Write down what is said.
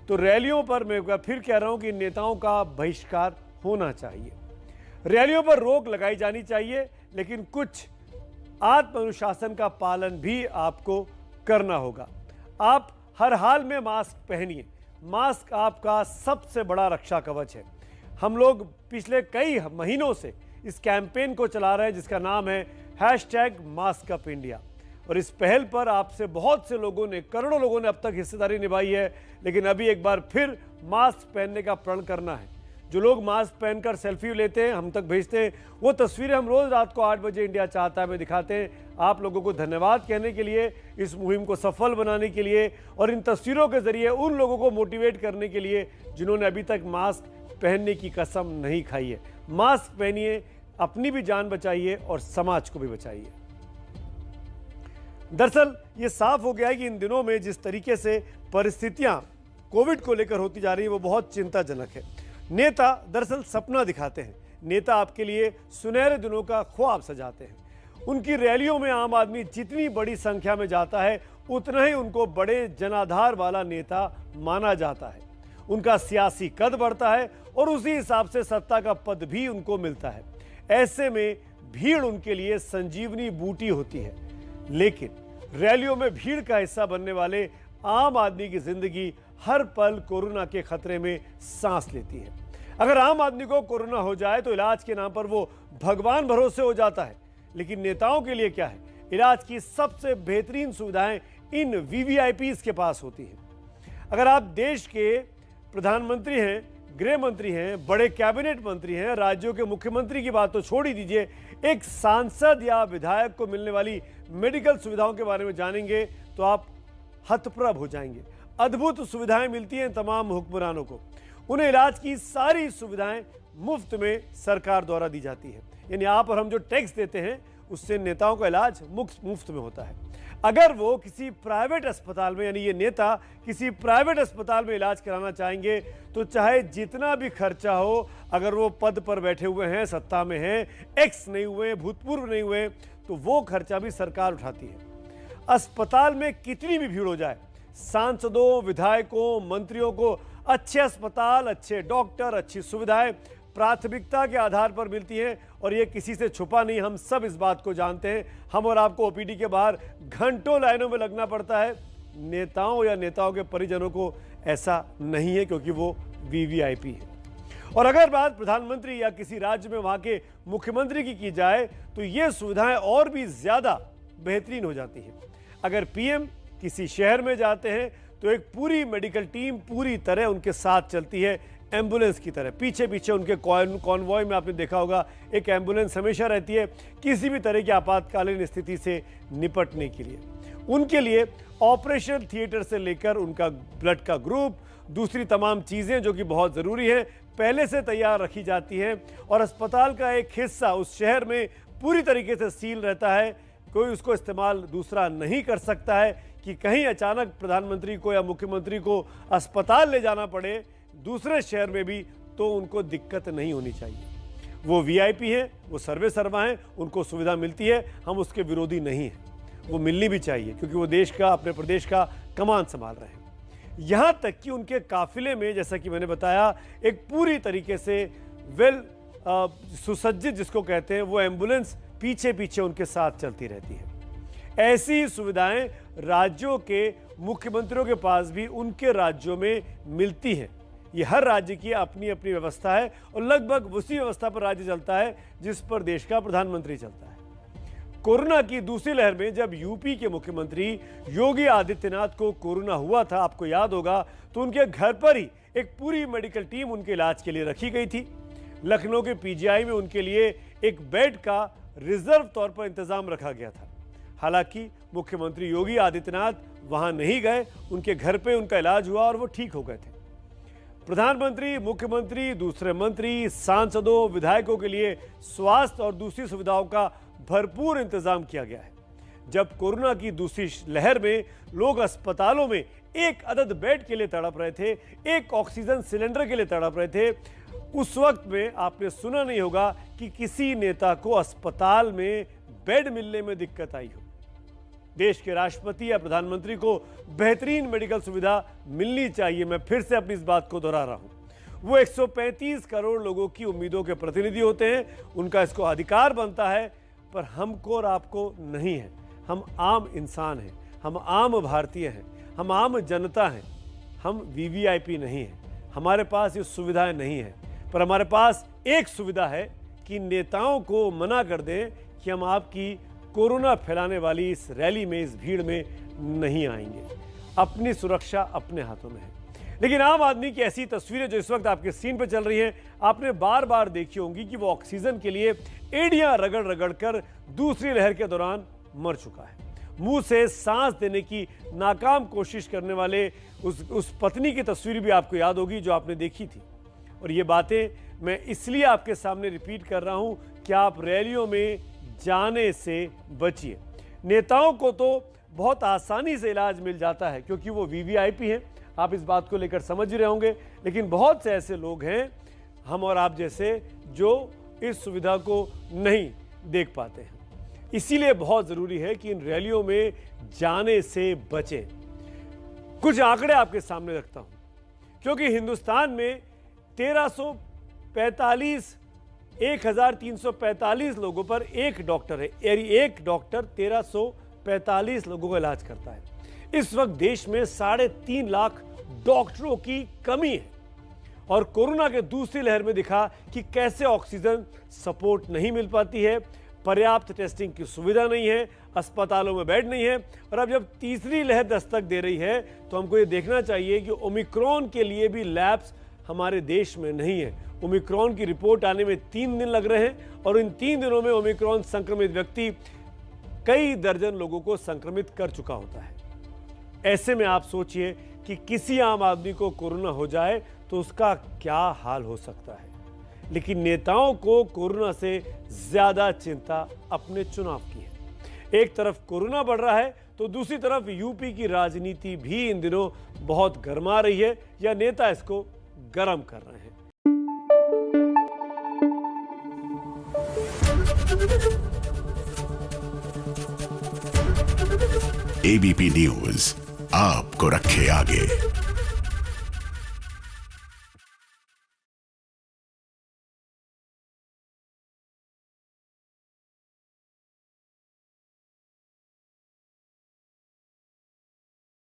तो रैलियों पर मैं फिर कह रहा हूं कि नेताओं का बहिष्कार होना चाहिए। रैलियों पर रोक लगाई जानी चाहिए, लेकिन कुछ आत्म अनुशासन का पालन भी आपको करना होगा। आप हर हाल में मास्क पहनिए। मास्क आपका सबसे बड़ा रक्षा कवच है। हम लोग पिछले कई महीनों से इस कैंपेन को चला रहे हैं जिसका नाम है #MaskUpIndia। और इस पहल पर आपसे बहुत से लोगों ने, करोड़ों लोगों ने अब तक हिस्सेदारी निभाई है, लेकिन अभी एक बार फिर मास्क पहनने का प्रण करना है। जो लोग मास्क पहनकर सेल्फी लेते हैं, हम तक भेजते हैं, वो तस्वीरें हम रोज रात को 8 बजे इंडिया चाहता है में दिखाते हैं। आप लोगों को धन्यवाद कहने के लिए, इस मुहिम को सफल बनाने के लिए और इन तस्वीरों के जरिए उन लोगों को मोटिवेट करने के लिए जिन्होंने अभी तक मास्क पहनने की कसम नहीं खाई है। मास्क पहनिए, अपनी भी जान बचाइए और समाज को भी बचाइए। दरअसल ये साफ हो गया है कि इन दिनों में जिस तरीके से परिस्थितियां कोविड को लेकर होती जा रही है वो बहुत चिंताजनक है। नेता दरअसल सपना दिखाते हैं। नेता आपके लिए सुनहरे दिनों का ख्वाब सजाते हैं। उनकी रैलियों में आम आदमी जितनी बड़ी संख्या में जाता है, उतना ही उनको बड़े जनाधार वाला नेता माना जाता है। उनका सियासी कद बढ़ता है और उसी हिसाब से सत्ता का पद भी उनको मिलता है। ऐसे में भीड़ उनके लिए संजीवनी बूटी होती है। लेकिन रैलियों में भीड़ का हिस्सा बनने वाले आम आदमी की जिंदगी हर पल कोरोना के खतरे में सांस लेती है। अगर आम आदमी को कोरोना हो जाए तो इलाज के नाम पर वो भगवान भरोसे हो जाता है, लेकिन नेताओं के लिए क्या है? इलाज की सबसे बेहतरीन सुविधाएं इन वीवीआईपीज के पास होती हैं। अगर आप देश के प्रधानमंत्री हैं, गृह मंत्री हैं, बड़े कैबिनेट मंत्री हैं, राज्यों के मुख्यमंत्री की बात तो छोड़ ही दीजिए, एक सांसद या विधायक को मिलने वाली मेडिकल सुविधाओं के बारे में जानेंगे तो आप हतप्रभ हो जाएंगे। अद्भुत सुविधाएं मिलती हैं तमाम हुक्मरानों को। उन्हें इलाज की सारी सुविधाएं मुफ्त में सरकार द्वारा दी जाती है। यानी आप और हम जो टैक्स देते हैं उससे नेताओं का इलाज मुफ्त में होता है। अगर वो किसी प्राइवेट अस्पताल में, यानी ये नेता किसी प्राइवेट अस्पताल में इलाज कराना चाहेंगे तो चाहे जितना भी खर्चा हो, अगर वो पद पर बैठे हुए हैं, सत्ता में हैं, एक्स नहीं हुए, भूतपूर्व नहीं हुए, तो वो खर्चा भी सरकार उठाती है। अस्पताल में कितनी भी भीड़ हो जाए, सांसदों, विधायकों, मंत्रियों को अच्छे अस्पताल, अच्छे डॉक्टर, अच्छी सुविधाएं प्राथमिकता के आधार पर मिलती हैं। और ये किसी से छुपा नहीं, हम सब इस बात को जानते हैं। हम और आपको ओपीडी के बाहर घंटों लाइनों में लगना पड़ता है। नेताओं या नेताओं के परिजनों को ऐसा नहीं है, क्योंकि वो वीवीआईपी है। और अगर बात प्रधानमंत्री या किसी राज्य में वहां के मुख्यमंत्री की जाए तो ये सुविधाएं और भी ज्यादा बेहतरीन हो जाती है। अगर पीएम किसी शहर में जाते हैं तो एक पूरी मेडिकल टीम पूरी तरह उनके साथ चलती है, एम्बुलेंस की तरह। पीछे पीछे उनके कॉन्वॉय में आपने देखा होगा एक एम्बुलेंस हमेशा रहती है, किसी भी तरह की आपातकालीन स्थिति से निपटने के लिए। उनके लिए ऑपरेशन थिएटर से लेकर उनका ब्लड का ग्रुप, दूसरी तमाम चीजें जो कि बहुत जरूरी है, पहले से तैयार रखी जाती हैं। और अस्पताल का एक हिस्सा उस शहर में पूरी तरीके से सील रहता है। कोई उसको इस्तेमाल दूसरा नहीं कर सकता है कि कहीं अचानक प्रधानमंत्री को या मुख्यमंत्री को अस्पताल ले जाना पड़े दूसरे शहर में भी, तो उनको दिक्कत नहीं होनी चाहिए। वो वीआईपी हैं, वो सर्वे सर्वा हैं, उनको सुविधा मिलती है, हम उसके विरोधी नहीं हैं। वो मिलनी भी चाहिए, क्योंकि वो देश का, अपने प्रदेश का कमान संभाल रहे हैं। यहां तक कि उनके काफिले में, जैसा कि मैंने बताया, एक पूरी तरीके से सुसज्जित जिसको कहते हैं, वो एम्बुलेंस पीछे पीछे उनके साथ चलती रहती है। ऐसी सुविधाएं राज्यों के मुख्यमंत्रियों के पास भी उनके राज्यों में मिलती हैं। ये हर राज्य की अपनी अपनी व्यवस्था है और लगभग उसी व्यवस्था पर राज्य चलता है जिस पर देश का प्रधानमंत्री चलता है। कोरोना की दूसरी लहर में जब यूपी के मुख्यमंत्री योगी आदित्यनाथ को कोरोना हुआ था, आपको याद होगा, तो उनके घर पर ही एक पूरी मेडिकल टीम उनके इलाज के लिए रखी गई थी। लखनऊ के पीजीआई में उनके लिए एक बेड का रिजर्व तौर पर इंतजाम रखा गया था। हालांकि मुख्यमंत्री योगी आदित्यनाथ वहां नहीं गए, उनके घर पे उनका इलाज हुआ और वो ठीक हो गए थे। प्रधानमंत्री, मुख्यमंत्री, दूसरे मंत्री, सांसदों, विधायकों के लिए स्वास्थ्य और दूसरी सुविधाओं का भरपूर इंतजाम किया गया है। जब कोरोना की दूसरी लहर में लोग अस्पतालों में एक अदद बेड के लिए तड़प रहे थे, एक ऑक्सीजन सिलेंडर के लिए तड़प रहे थे, उस वक्त में आपने सुना नहीं होगा कि किसी नेता को अस्पताल में बेड मिलने में दिक्कत आई हो। देश के राष्ट्रपति या प्रधानमंत्री को बेहतरीन मेडिकल सुविधा मिलनी चाहिए। मैं फिर से अपनी इस बात को दोहरा रहा हूं। वो 135 करोड़ लोगों की उम्मीदों के प्रतिनिधि होते हैं, उनका इसको अधिकार बनता है, पर हमको और आपको नहीं है। हम आम इंसान हैं, हम आम भारतीय हैं, हम आम जनता हैं, हम वीवीआईपी नहीं हैं। हमारे पास ये सुविधाएं नहीं हैं, पर हमारे पास एक सुविधा है कि नेताओं को मना कर दें कि हम आपकी कोरोना फैलाने वाली इस रैली में, इस भीड़ में नहीं आएंगे। अपनी सुरक्षा अपने हाथों में है। लेकिन आम आदमी की ऐसी तस्वीरें जो इस वक्त आपके स्क्रीन पर चल रही हैं, आपने बार बार देखी होंगी कि वो ऑक्सीजन के लिए एड़ियां रगड़ रगड़ कर दूसरी लहर के दौरान मर चुका है। मुंह से सांस देने की नाकाम कोशिश करने वाले उस पत्नी की तस्वीर भी आपको याद होगी जो आपने देखी थी। और ये बातें मैं इसलिए आपके सामने रिपीट कर रहा हूं कि आप रैलियों में जाने से बचिए। नेताओं को तो बहुत आसानी से इलाज मिल जाता है क्योंकि वो वीवीआईपी हैं, आप इस बात को लेकर समझ ही रहे होंगे। लेकिन बहुत से ऐसे लोग हैं, हम और आप जैसे, जो इस सुविधा को नहीं देख पाते हैं। इसीलिए बहुत ज़रूरी है कि इन रैलियों में जाने से बचें। कुछ आंकड़े आपके सामने रखता हूं, क्योंकि हिंदुस्तान में 1345 लोगों पर एक डॉक्टर है, यानी एक डॉक्टर 1345 लोगों का इलाज करता है। इस वक्त देश में 3.5 लाख डॉक्टरों की कमी है। और कोरोना के दूसरी लहर में दिखा कि कैसे ऑक्सीजन सपोर्ट नहीं मिल पाती है, पर्याप्त टेस्टिंग की सुविधा नहीं है, अस्पतालों में बेड नहीं है। और अब जब तीसरी लहर दस्तक दे रही है तो हमको ये देखना चाहिए कि ओमिक्रॉन के लिए भी लैब्स हमारे देश में नहीं है। ओमिक्रॉन की रिपोर्ट आने में 3 दिन लग रहे हैं और इन 3 दिनों में ओमिक्रॉन संक्रमित व्यक्ति कई दर्जन लोगों को संक्रमित कर चुका होता है। ऐसे में आप सोचिए कि किसी आम आदमी को कोरोना हो जाए तो उसका क्या हाल हो सकता है। लेकिन नेताओं को कोरोना से ज्यादा चिंता अपने चुनाव की है। एक तरफ कोरोना बढ़ रहा है तो दूसरी तरफ यूपी की राजनीति भी इन दिनों बहुत गर्मा रही है, या नेता इसको गर्म कर रहे हैं। एबीपी न्यूज आपको रखे आगे।